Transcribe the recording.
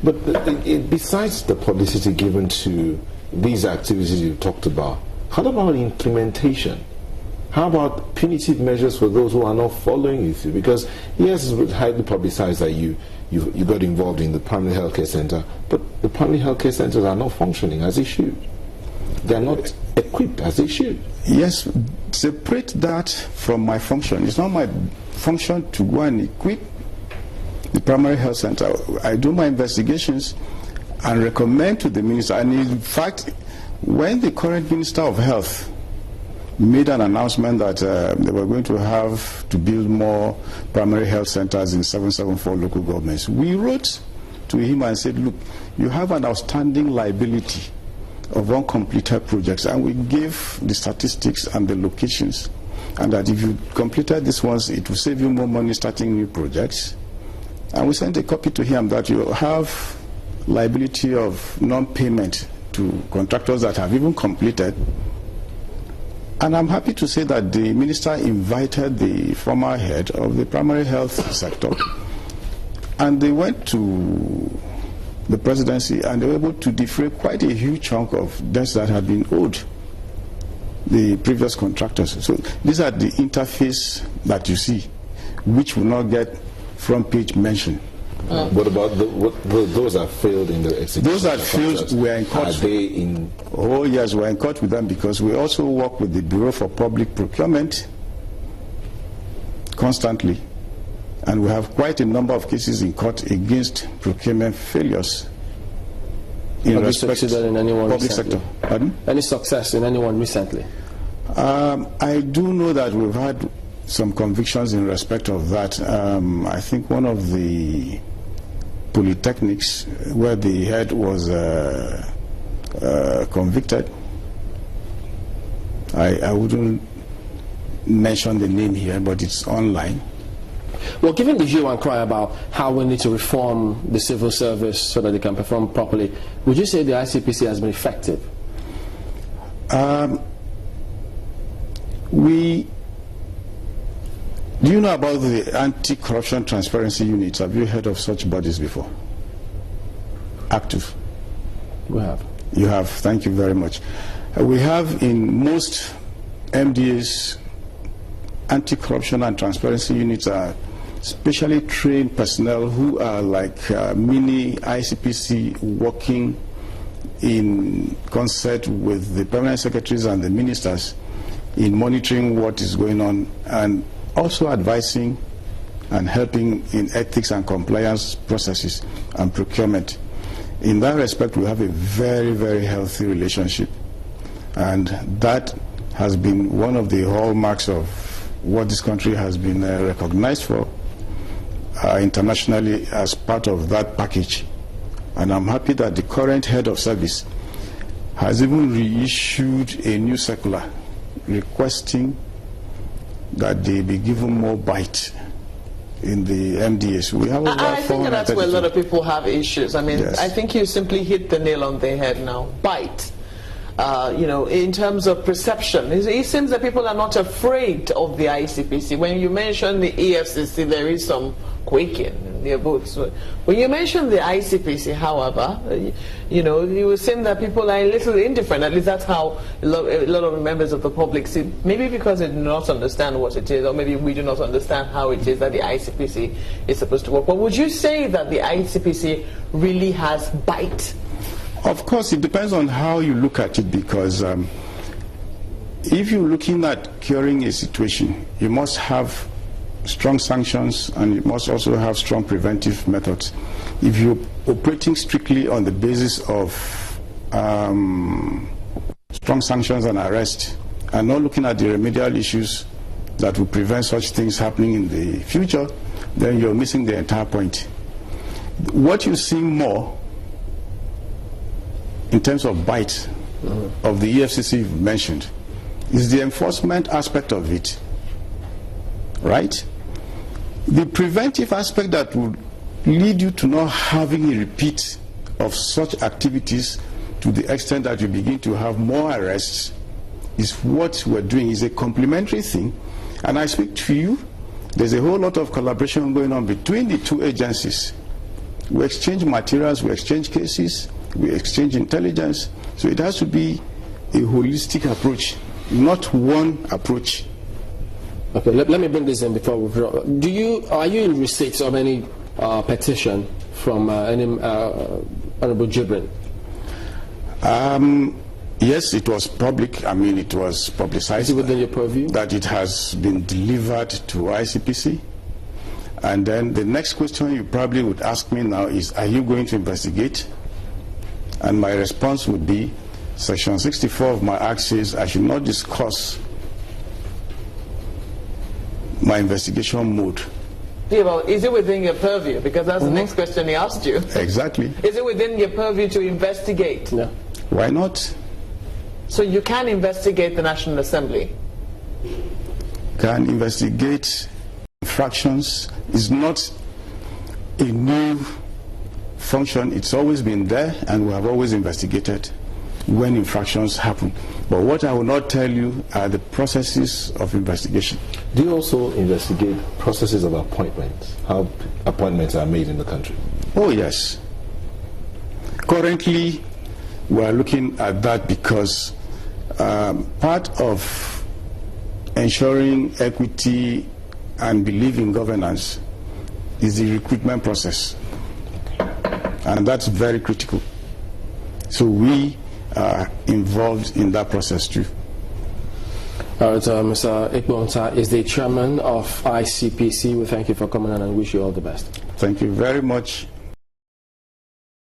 But besides the publicity given to these activities you talked about, how about implementation? How about punitive measures for those who are not following you through? Because yes, it's highly publicized that you got involved in the primary healthcare center, but the primary healthcare centers are not functioning as they should. They are not equipped as they should. Yes, separate that from my function. It's not my function to go and equip the primary health center. I do my investigations and recommend to the minister. And in fact, when the current Minister of Health made an announcement that they were going to have to build more primary health centers in 774 local governments, we wrote to him and said, look, you have an outstanding liability of uncompleted projects, and we gave the statistics and the locations, and that if you completed these ones, it will save you more money starting new projects. And we sent a copy to him that you have liability of non-payment to contractors that have even completed. And I'm happy to say that the minister invited the former head of the primary health sector, and they went to the presidency and they were able to defray quite a huge chunk of debts that had been owed the previous contractors. So these are the interface that you see, which will not get front page mention. What about those that failed in the execution? Those that failed were in court. Are they in? Oh yes, we're in court with them because we also work with the Bureau for Public Procurement constantly, and we have quite a number of cases in court against procurement failures. Have you succeeded in anyone public recently? sector? Pardon? Any success in anyone recently? I do know that we've had some convictions in respect of that. I think one of the polytechnics where the head was convicted. I wouldn't mention the name here, but it's online. Well, given the hue and cry about how we need to reform the civil service so that they can perform properly, would you say the ICPC has been effective? Do you know about the Anti-Corruption Transparency Units? Have you heard of such bodies before? Active? We have. You have, thank you very much. We have in most MDAs, Anti-Corruption and Transparency Units are specially trained personnel who are like mini ICPC, working in concert with the permanent secretaries and the ministers in monitoring what is going on, and also advising and helping in ethics and compliance processes and procurement. In that respect, we have a very, very healthy relationship, and that has been one of the hallmarks of what this country has been recognized for internationally as part of that package. And I'm happy that the current head of service has even reissued a new circular requesting that they be given more bite in the MDAs. We have I think that's where a lot of people have issues. I mean, yes. I think you simply hit the nail on the head now. Bite. You know, in terms of perception, it seems that people are not afraid of the ICPC. When you mention the EFCC, there is some quaking in their boots. When you mention the ICPC, however, you know, you will seem that people are a little indifferent. At least that's how a lot of members of the public see. Maybe because they do not understand what it is, or maybe we do not understand how it is that the ICPC is supposed to work. But would you say that the ICPC really has bite? Of course, it depends on how you look at it, because if you're looking at curing a situation, you must have strong sanctions and you must also have strong preventive methods. If you're operating strictly on the basis of strong sanctions and arrest and not looking at the remedial issues that will prevent such things happening in the future, then you're missing the entire point. What you see more in terms of bite of the EFCC you've mentioned is the enforcement aspect of it, right? The preventive aspect that would lead you to not having a repeat of such activities to the extent that you begin to have more arrests is what we're doing. Is a complementary thing. And I speak to you, there's a whole lot of collaboration going on between the two agencies We exchange materials, we exchange cases, we exchange intelligence. So it has to be a holistic approach, not one approach. Okay, let me bring this in before we draw. Are you in receipts of any petition from any Honorable Jibrin? Yes, it was public. I mean, it was publicized. Is it within your purview? That it has been delivered to ICPC. And then the next question you probably would ask me now is, are you going to investigate? And my response would be, Section 64 of my Act says I should not discuss my investigation mode. Yeah, well, is it within your purview? Because that's the next question he asked you. Exactly. Is it within your purview to investigate? Yeah. Why not? So you can investigate the National Assembly? Can investigate infractions. Is not a new function. It's always been there, and we have always investigated when infractions happen. But what I will not tell you are the processes of investigation. Do you also investigate processes of appointments, how appointments are made in the country? Oh yes. Currently, we are looking at that because part of ensuring equity and belief in governance is the recruitment process. And that's very critical. So we are involved in that process too. All right, Mr. Ikponta is the chairman of ICPC. We thank you for coming on and wish you all the best. Thank you very much.